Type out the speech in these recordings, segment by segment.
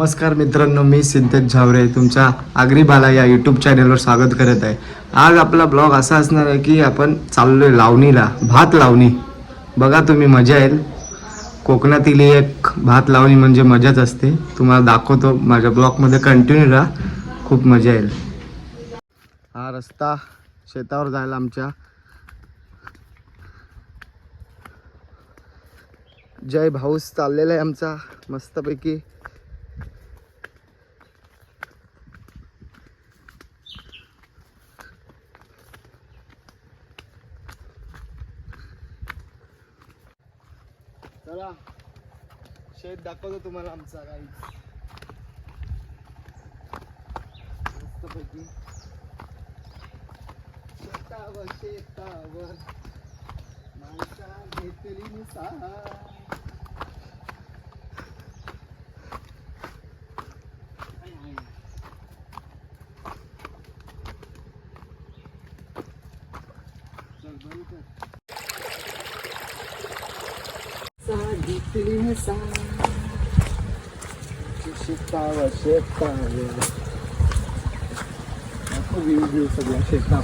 नमस्कार मित्रांनो, मी सिद्धेश झावरे तुमच्या आगरी बाला या यूट्यूब चॅनलवर स्वागत करत आहे. आज आपला ब्लॉग असा असणार आहे की आपण चाललोय लावणीला, भात लावणी. बघा तुम्ही, मजा येईल. कोकणातील एक भात लावणी म्हणजे मजाच असते. तुम्हाला दाखवतो, माझ्या ब्लॉगमध्ये कंटिन्यू राहा, खूप मजा येईल. हा रस्ता शेतावर जायला आमच्या. जय भाऊस चाललेला आहे आमचा मस्तपैकी. चला शेत दाखवतो तुम्हाला आमचा काही मस्तपैकी. शेतावर माणसा घेतली निसार. शेतावर व्ह्यू सगळ्या शेता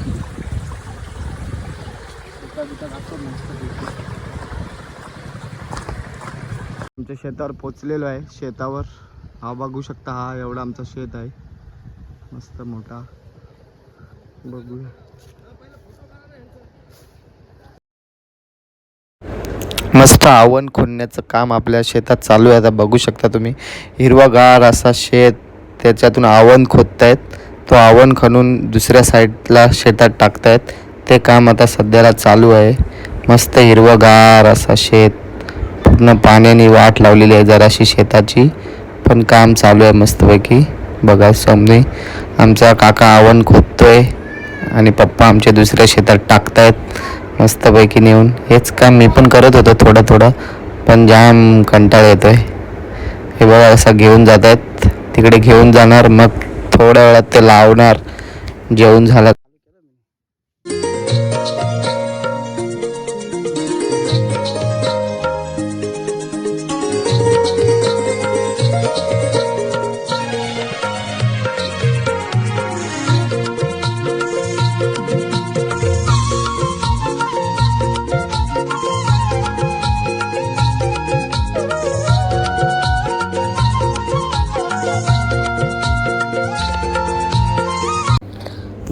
आमच्या शेतावर पोचलेलो आहे. शेतावर हा बघू शकता, हा एवढा आमचा शेत आहे, मस्त मोठा. बघूया. मस्त आवण खोदण्याचं काम आपल्या शेतात चालू आहे. आता बघू शकता तुम्ही, हिरवागार असा शेत, त्याच्यातून आवण खोदतायत. तो आवण खणून दुसऱ्या साईडला शेतात टाकतायत. ते काम आता सध्याला चालू आहे. मस्त हिरवागार असा शेत, पूर्ण पाण्याने वाट लावलेली आहे जराशी शेताची, पण काम चालू आहे मस्तपैकी. बघा समोर आमचा काका आवण खोदतोय आणि पप्पा आमच्या दुसऱ्या शेतात टाकतायत मस्तपैकी नेऊन. हेच काम मी पण करत होतो थोडं थोडं, पण जाम कंटाळा येतोय. हे बघा असं घेऊन जात आहेत, तिकडे घेऊन जाणार, मग थोड्या वेळात ते लावणार. जेवण झालं.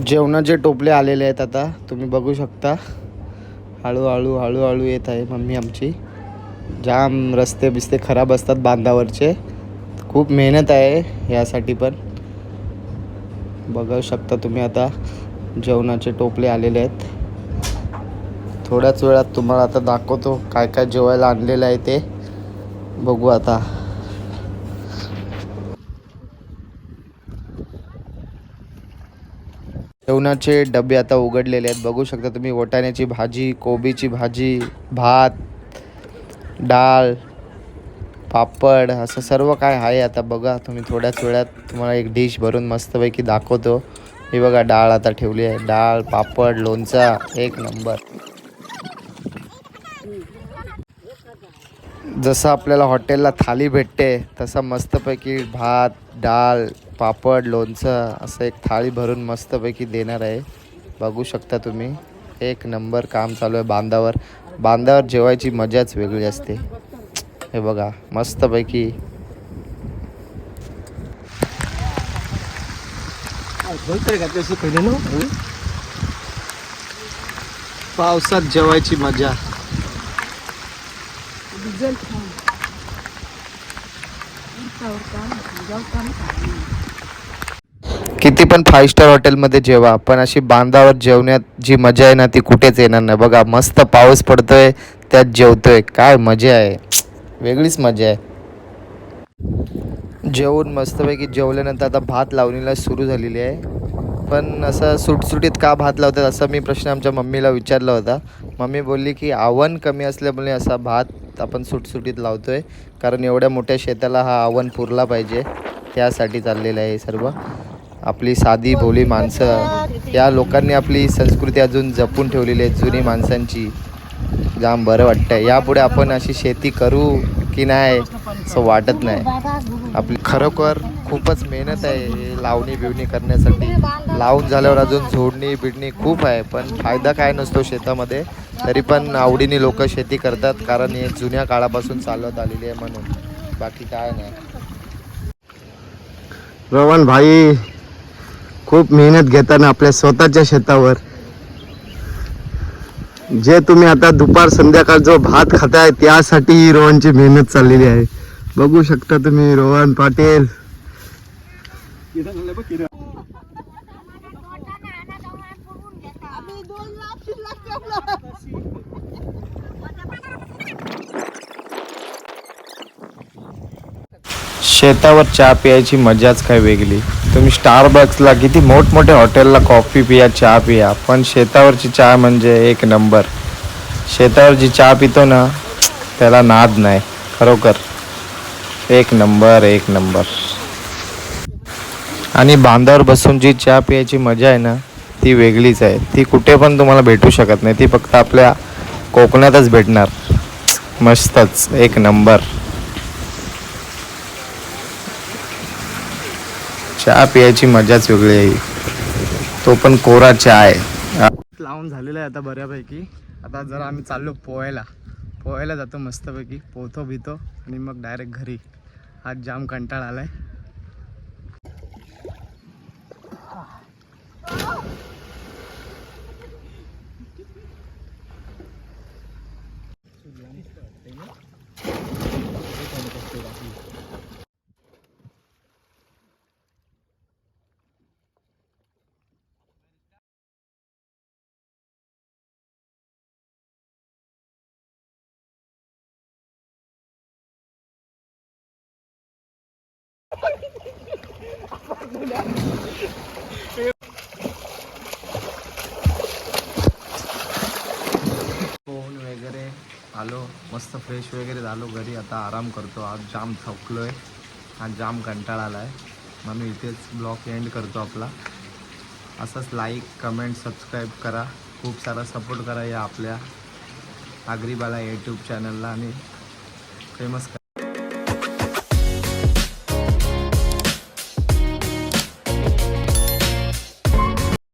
जेवणाचे टोपले आलेले आहेत. आता तुम्ही बघू शकता, हळूहळू येत आहे मम्मी आमची. जाम रस्ते बिस्ते खराब असतात बांधावरचे, खूप मेहनत आहे यासाठी पण. बघू शकता तुम्ही, आता जेवणाचे टोपले आलेले आहेत. थोड्याच वेळात तुम्हाला आता दाखवतो काय काय जेवायला आणलेलं आहे ते. बघू आता. जेवणाचे डबे आता उघडलेले आहेत. बघू शकता तुम्ही, वाटाण्याची भाजी, कोबीची भाजी, भात, डाळ, पापड, असं सर्व काय आहे. आता बघा तुम्ही, थोड्याच वेळात तुम्हाला एक डिश भरून मस्तपैकी दाखवतो. ही बघा डाळ आता ठेवली आहे. डाळ, पापड, लोणचा, एक नंबर. जसं आपल्याला हॉटेलला थाली भेटते तसं मस्तपैकी भात, डाळ, पापड, लोणचं असं एक थाळी भरून मस्तपैकी देणार आहे. बघू शकता तुम्ही, एक नंबर काम चालू आहे बांधावर. बांधावर जेवायची मजाच वेगळी असते. हे बघा मस्तपैकी. पावसात जेवायची मजा. किती पण 5 स्टार हॉटेलमध्ये जेवा, पण अशी बांधावर जेवण्यात जी मजा आहे ना, ती कुठेच येणार नाही. बघा मस्त पाऊस पडतोय, त्यात जेवतोय, काय मजा आहे, वेगळीच मजा आहे. जेवून मस्तपैकी जेवल्यानंतर आता भात लावणीला सुरू झालेली आहे. पण असं सुटसुटीत का भात लावतात असा मी प्रश्न आमच्या मम्मीला विचारला होता. मम्मी बोलली की आवण कमी असल्यामुळे असा भात आपण सुटसुटीत लावतोय, कारण एवढ्या मोठ्या शेताला हा आवण पुरला पाहिजे, त्यासाठी चाललेलं आहे सर्व. आपली साधी भोळी माणसं, या लोकांनी आपली संस्कृती अजून जपून ठेवलेली आहे, जुनी माणसांची. जाम बरं वाटतं. यापुढे आपण अशी शेती करू की नाही असं वाटत नाही. आपली खरोखर खूपच मेहनत आहे हे लावणी बिवणी करण्यासाठी. लावून झाल्यावर अजून झोडणी बिडणी खूप आहे, पण फायदा काय नसतो शेतामध्ये. तरी पण आवडीने लोक शेती करतात, कारण हे जुन्या काळापासून चालत आलेली आहे म्हणून, बाकी काय नाही. रोहन भाई खूप मेहनत घेताना आपल्या स्वतःच्या शेतावर, जे तुम्ही आता दुपार संध्याकाळ जो भात खाताय त्यासाठी रोहनची मेहनत चाललेली आहे. बघू शकता तुम्ही रोहन पाटील. शेतावर चहा प्यायची मजाच काय वेगळी. तुम्ही स्टारबक्सला किती मोठमोठ्या हॉटेलला कॉफी पिया, चहा पिया, पण शेतावरची चहा म्हणजे एक नंबर. शेतावरची चहा पितो ना, त्याला नाद नाही. खरोखर एक नंबर, एक नंबर. आणि बांधावर बसून जी चहा प्यायची मजा आहे ना, ती वेगळीच आहे. ती कुठे पण तुम्हाला भेटू शकत नाही. ती फक्त आपल्या कोकणातच भेटणार. मस्तच, एक नंबर. चहा प्यायची मजाच वेगळी आहे, तो पण कोरा चहा आहे. लावून झालेला आहे आता बऱ्यापैकी. आता जरा आम्ही चाललो पोहायला जातो मस्तपैकी, पोहतो भितो आणि मग डायरेक्ट घरी. आज जाम कंटाळा आलाय. पोहून वगैरे आलो, मस्त फ्रेश वगैरे झालो घरी. आता आराम करतो. आज जाम थकलो आहे, आज जाम कंटाळा आला आहे, म्हणून इथेच ब्लॉग एंड करतो आपला. असंच लाईक कमेंट सबस्क्राईब करा, खूप सारा सपोर्ट करा या आपल्या आगरीबाला यूट्यूब चॅनलला आणि फेमस करा.